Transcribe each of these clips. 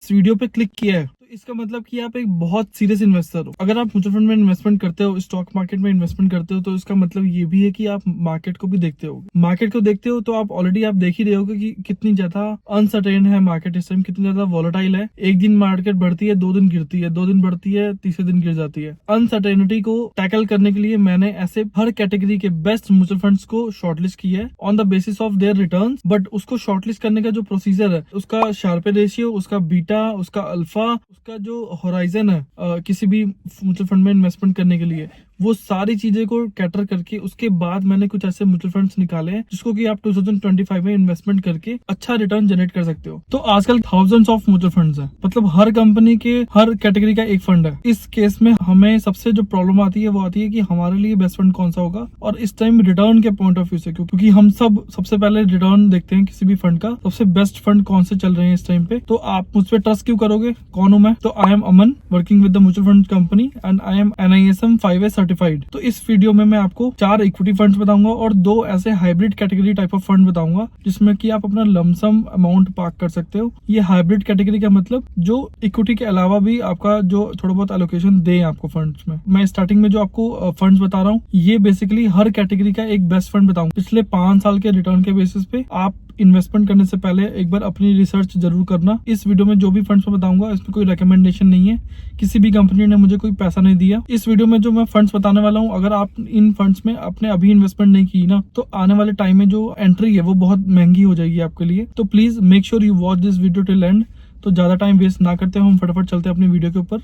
इस वीडियो पे क्लिक किया है तो इसका मतलब कि आप एक बहुत सीरियस इन्वेस्टर हो। अगर आप म्यूचुअल फंड में इन्वेस्टमेंट करते हो, स्टॉक मार्केट में इन्वेस्टमेंट करते हो, तो इसका मतलब ये भी है कि आप मार्केट को भी देखते हो। मार्केट को देखते हो तो आप ऑलरेडी आप देख ही रहे हो कि कितनी ज्यादा अनसर्टेन है मार्केट इस टाइम, कितनी ज्यादा वॉलेटाइल है। एक दिन मार्केट बढ़ती है, 2 दिन गिरती है, 2 दिन बढ़ती है, तीसरे दिन गिर जाती है। अनसर्टेनिटी को टैकल करने के लिए मैंने ऐसे हर कैटेगरी के बेस्ट म्यूचुअल फंड्स को शॉर्टलिस्ट किया है on the basis of their returns. But उसको शॉर्टलिस्ट करने का जो प्रोसीजर है, उसका शार्पे रेशियो, उसका बीटा, उसका अल्फा, उसका जो होराइजन है किसी भी म्यूचुअल फंड में इन्वेस्टमेंट करने के लिए, वो सारी चीजें को कैटर करके उसके बाद मैंने कुछ ऐसे म्यूचुअल फंड्स निकाले हैं जिसको कि आप 2025 में इन्वेस्टमेंट करके अच्छा रिटर्न जनरेट कर सकते हो। तो आजकल थाउजेंड्स ऑफ म्यूचुअल फंड्स हैं, मतलब हर कंपनी के हर कैटेगरी का एक फंड है। इस केस में हमें सबसे जो प्रॉब्लम आती है वो आती है कि हमारे लिए बेस्ट फंड कौन सा होगा, और इस टाइम रिटर्न के पॉइंट ऑफ व्यू से, क्योंकि हम सब सबसे पहले रिटर्न देखते हैं किसी भी फंड का, सबसे बेस्ट फंड कौन से चल रहे हैं इस टाइम पे। तो आप मुझ पर ट्रस्ट क्यों करोगे? कौन हूं मैं? तो I am Aman, working with the mutual fund company and I am NISM 5A certified. तो इस वीडियो में मैं आपको 4 इक्विटी फंड्स बताऊंगा और 2 ऐसे hybrid category type of fund बताऊंगा जिसमें कि आप अपना लमसम अमाउंट पार्क कर सकते हो। ये हाइब्रिड कैटेगरी का मतलब जो इक्विटी के अलावा भी आपका जो थोड़ा बहुत एलोकेशन दे आपको फंड्स में। मैं स्टार्टिंग में जो आपको फंड्स बता रहा हूँ ये बेसिकली हर कैटेगरी का एक बेस्ट फंड बताऊंगा। पिछले 5 साल के रिटर्न के बेसिस पे आप इन्वेस्टमेंट करने से पहले एक बार अपनी रिसर्च जरूर करना। इस वीडियो में जो भी फंड्स मैं बताऊंगा इसमें कोई रिकमेंडेशन नहीं है, किसी भी कंपनी ने मुझे कोई पैसा नहीं दिया। इस वीडियो में जो मैं फंड्स बताने वाला हूं, अगर आप इन फंड्स में अपने अभी इन्वेस्टमेंट नहीं की ना, तो आने वाले टाइम में जो एंट्री है वो बहुत महंगी हो जाएगी आपके लिए। तो please make sure you watch this video till and. तो ज्यादा टाइम वेस्ट ना करते हम फटाफट चलते हैं अपनी वीडियो के ऊपर।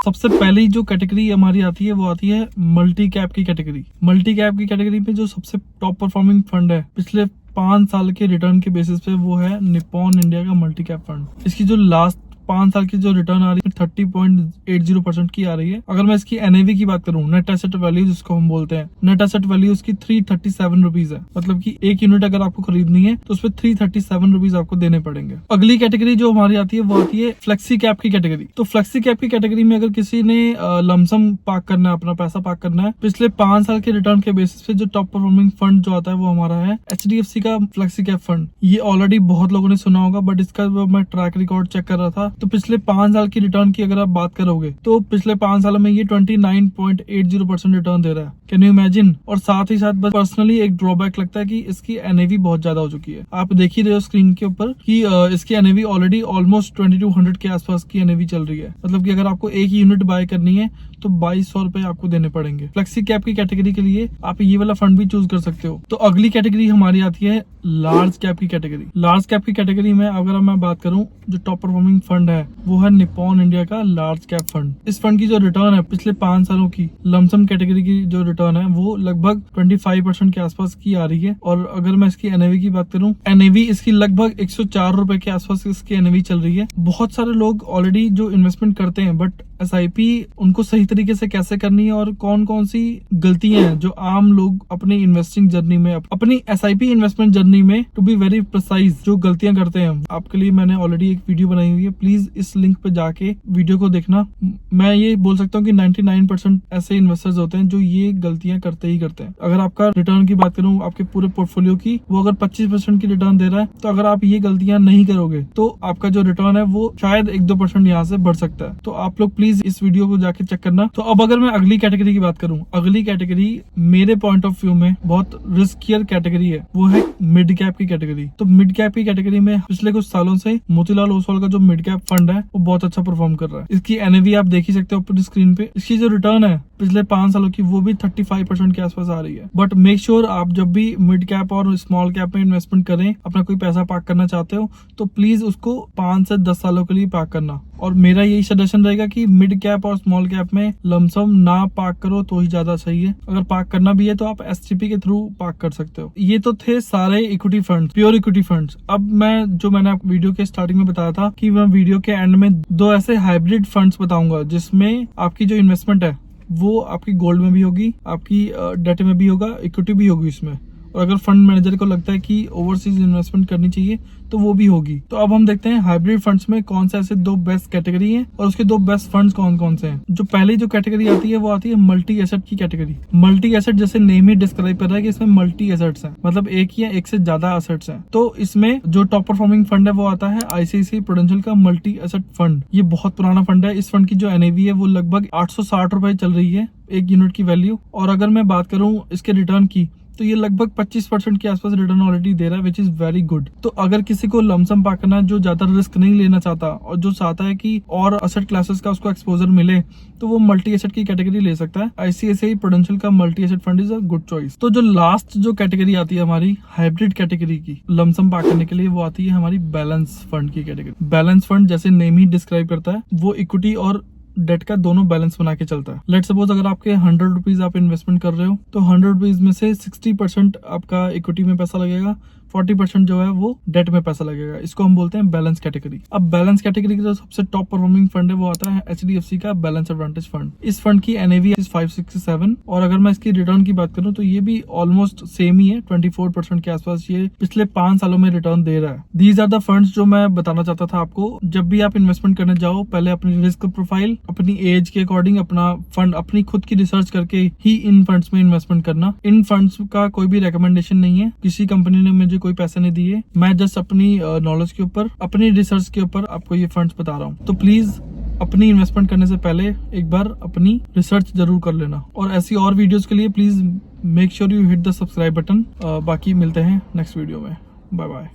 सबसे पहली जो कैटेगरी हमारी आती है वो आती है मल्टी कैप की कैटेगरी। मल्टी कैप की कैटेगरी में जो सबसे टॉप परफॉर्मिंग फंड है पिछले 5 साल के रिटर्न के बेसिस पे वो है निप्पॉन इंडिया का मल्टी कैप फंड। इसकी जो लास्ट 5 साल की जो रिटर्न आ रही है 30.80% की आ रही है। अगर मैं इसकी NAV की बात करूं, नेट एसेट वैल्यू जिसको हम बोलते हैं, नेट एसेट वैल्यू उसकी 337 रुपीज है। मतलब कि एक यूनिट अगर आपको खरीदनी है तो उस पर 337 रुपीज आपको देने पड़ेंगे। अगली कैटेगरी जो हमारी आती है वो आती है फ्लेक्सी कैप की कैटेगरी। तो फ्लेक्सी कैप की कैटेगरी में अगर किसी ने लमसम पार्क करना है, अपना पैसा पार्क करना है, पिछले 5 साल के रिटर्न के बेसिस पे जो टॉप परफॉर्मिंग फंड जो आता है वो हमारा है HDFC का फ्लेक्सी कैप फंड। ये ऑलरेडी बहुत लोगों ने सुना होगा, बट इसका मैं ट्रैक रिकॉर्ड चेक कर रहा था तो पिछले 5 साल की रिटर्न की अगर आप बात करोगे तो पिछले 5 सालों में ये 29.80% रिटर्न दे रहा है। Can you imagine? और साथ ही साथ बस पर्सनली एक ड्रॉबैक लगता है कि इसकी NAV बहुत ज्यादा हो चुकी है। आप देख ही रहे हो स्क्रीन के ऊपर कि इसकी NAV ऑलरेडी ऑलमोस्ट 2200 के आसपास की NAV चल रही है। मतलब कि अगर आपको एक यूनिट बाय करनी है तो 2200 रुपए आपको देने पड़ेंगे। फ्लेक्सी कैप की कैटेगरी के लिए आप ये वाला फंड भी चूज कर सकते हो। तो अगली कैटेगरी हमारी आती है लार्ज कैप की कैटेगरी। लार्ज कैप की कैटेगरी में अगर मैं बात करूं, जो टॉप परफॉर्मिंग फंड है वो है निप्पॉन इंडिया का लार्ज कैप फंड। इस फंड की जो रिटर्न है पिछले 5 सालों की लमसम कैटेगरी की जो रिटर्न है वो लगभग 25% के आसपास की आ रही है। और अगर मैं इसकी NAV की बात करूं, NAV इसकी लगभग 104 रुपए के आसपास इसकी NAV चल रही है। बहुत सारे लोग ऑलरेडी जो इन्वेस्टमेंट करते हैं, बट SIP उनको सही तरीके से कैसे करनी है और कौन कौन सी गलतियां हैं जो आम लोग अपनी इन्वेस्टिंग जर्नी में, अपनी SIP इन्वेस्टमेंट जर्नी में टू बी वेरी प्रिसाइज जो गलतियां करते हैं, आपके लिए मैंने ऑलरेडी एक वीडियो बनाई हुई है। प्लीज इस लिंक पे जाके वीडियो को देखना। मैं ये बोल सकता हूँ कि 99% ऐसे इन्वेस्टर्स होते हैं जो ये गलतियां करते ही करते हैं। अगर आपका रिटर्न की बात करूँ आपके पूरे पोर्टफोलियो की, वो अगर 25% की रिटर्न दे रहा है, तो अगर आप ये गलतियां नहीं करोगे तो आपका जो रिटर्न है वो शायद 1-2% यहाँ से बढ़ सकता है। तो आप लोग प्लीज इस वीडियो को जाके चेक करना। तो अब अगर मैं अगली कैटेगरी की बात करूं, अगली कैटेगरी मेरे पॉइंट ऑफ व्यू में बहुत रिस्कियर कैटेगरी है, वो है मिड कैप की कैटेगरी। तो मिड कैप की कैटेगरी में पिछले कुछ सालों से मोतीलाल ओसवाल का जो मिड कैप फंड है वो बहुत अच्छा परफॉर्म कर रहा है। इसकी NAV आप देख ही सकते हो अपनी स्क्रीन पे। इसकी जो रिटर्न है पिछले 5 सालों की वो भी 35% के आसपास आ रही है। बट मेक श्योर आप जब भी मिड कैप और स्मॉल कैप में इन्वेस्टमेंट करें, अपना कोई पैसा पार्क करना चाहते हो तो प्लीज उसको 5 से 10 सालों के लिए पार्क करना। और मेरा यही सजेशन रहेगा कि मिड कैप और स्मॉल कैप में लमसम ना पार्क करो तो ही ज्यादा सही है। अगर पार्क करना भी है तो आप STP के थ्रू पार्क कर सकते हो। ये तो थे सारे equity funds, pure equity funds. अब मैंने आप वीडियो के स्टार्टिंग में बताया था कि मैं वीडियो के एंड में 2 ऐसे हाइब्रिड फंड्स बताऊंगा जिसमें आपकी जो इन्वेस्टमेंट है वो आपकी गोल्ड में भी होगी, आपकी डेट में भी होगा, इक्विटी भी होगी इसमें। और अगर फंड मैनेजर को लगता है कि ओवरसीज इन्वेस्टमेंट करनी चाहिए तो वो भी होगी। तो अब हम देखते हैं हाइब्रिड फंड्स में कौन से ऐसे 2 बेस्ट कैटेगरी हैं और उसके 2 बेस्ट फंड्स कौन कौन से हैं। जो पहली जो कैटेगरी आती है वो आती है मल्टी एसेट की कैटेगरी। मल्टी एसेट जैसे नेम ही डिस्क्राइब कर रहा है कि इसमें मल्टी एसेट्स हैं, मतलब एक या एक से ज्यादा एसेट्स हैं। तो इसमें जो टॉप परफॉर्मिंग फंड है वो आता है आईसीआईसीआई प्रूडेंशियल का मल्टी एसेट फंड। ये बहुत पुराना फंड है। इस फंड की जो एनएवी है वो लगभग 860 रुपए चल रही है, 1 यूनिट की वैल्यू। और अगर मैं बात करूं इसके रिटर्न की, तो ये लगभग 25% के आसपास रिटर्न ऑलरेडी दे रहा है, विच इज वेरी गुड। तो अगर किसी को लमसम पार्क करना है, जो ज्यादा रिस्क नहीं लेना चाहता और जो चाहता है कि और एसेट क्लासेस का उसको एक्सपोजर मिले, तो वो मल्टी एसेट की कैटेगरी ले सकता है। आईसीआईसीआई प्रूडेंशियल का multi asset fund is a good choice. तो जो लास्ट जो कैटेगरी आती है हमारी हाइब्रिड कैटेगरी की लमसम पार्क करने के लिए, वो आती है हमारी बैलेंस फंड की कैटेगरी। बैलेंस फंड जैसे नेम ही डिस्क्राइब करता है, वो इक्विटी और डेट का दोनों बैलेंस बना के चलता है। लेट सपोज अगर आपके 100 रुपीज आप इन्वेस्टमेंट कर रहे हो, तो 100 रुपीज में से 60% आपका इक्विटी में पैसा लगेगा, 40% जो है वो डेट में पैसा लगेगा। इसको हम बोलते हैं बैलेंस कैटेगरी। अब बैलेंस कैटेगरी का जो सबसे टॉप परफॉर्मिंग फंड है वो आता है एचडीएफसी का बैलेंस एडवांटेज फंड। इस फंड की एनएवी 567 और अगर मैं इसकी रिटर्न की बात करूं तो ये भी ऑलमोस्ट सेम ही है, 24% के आसपास ये पिछले 5 सालों में रिटर्न दे रहा है। दीज आर द फंड्स जो मैं बताना चाहता था आपको। जब भी आप इन्वेस्टमेंट करने जाओ, पहले अपनी रिस्क प्रोफाइल, अपनी एज के अकॉर्डिंग अपना फंड, अपनी खुद की रिसर्च करके ही इन फंड्स में इन्वेस्टमेंट करना। इन फंड्स का कोई भी रिकमेंडेशन नहीं है, किसी कंपनी ने मुझे कोई पैसे नहीं दिए, मैं जस्ट अपनी नॉलेज के ऊपर, अपनी रिसर्च के ऊपर आपको ये फंड्स बता रहा हूँ। तो प्लीज अपनी इन्वेस्टमेंट करने से पहले एक बार अपनी रिसर्च जरूर कर लेना। और ऐसी और वीडियोस के लिए please make sure you hit the subscribe button. बाकी मिलते हैं नेक्स्ट वीडियो में। Bye bye.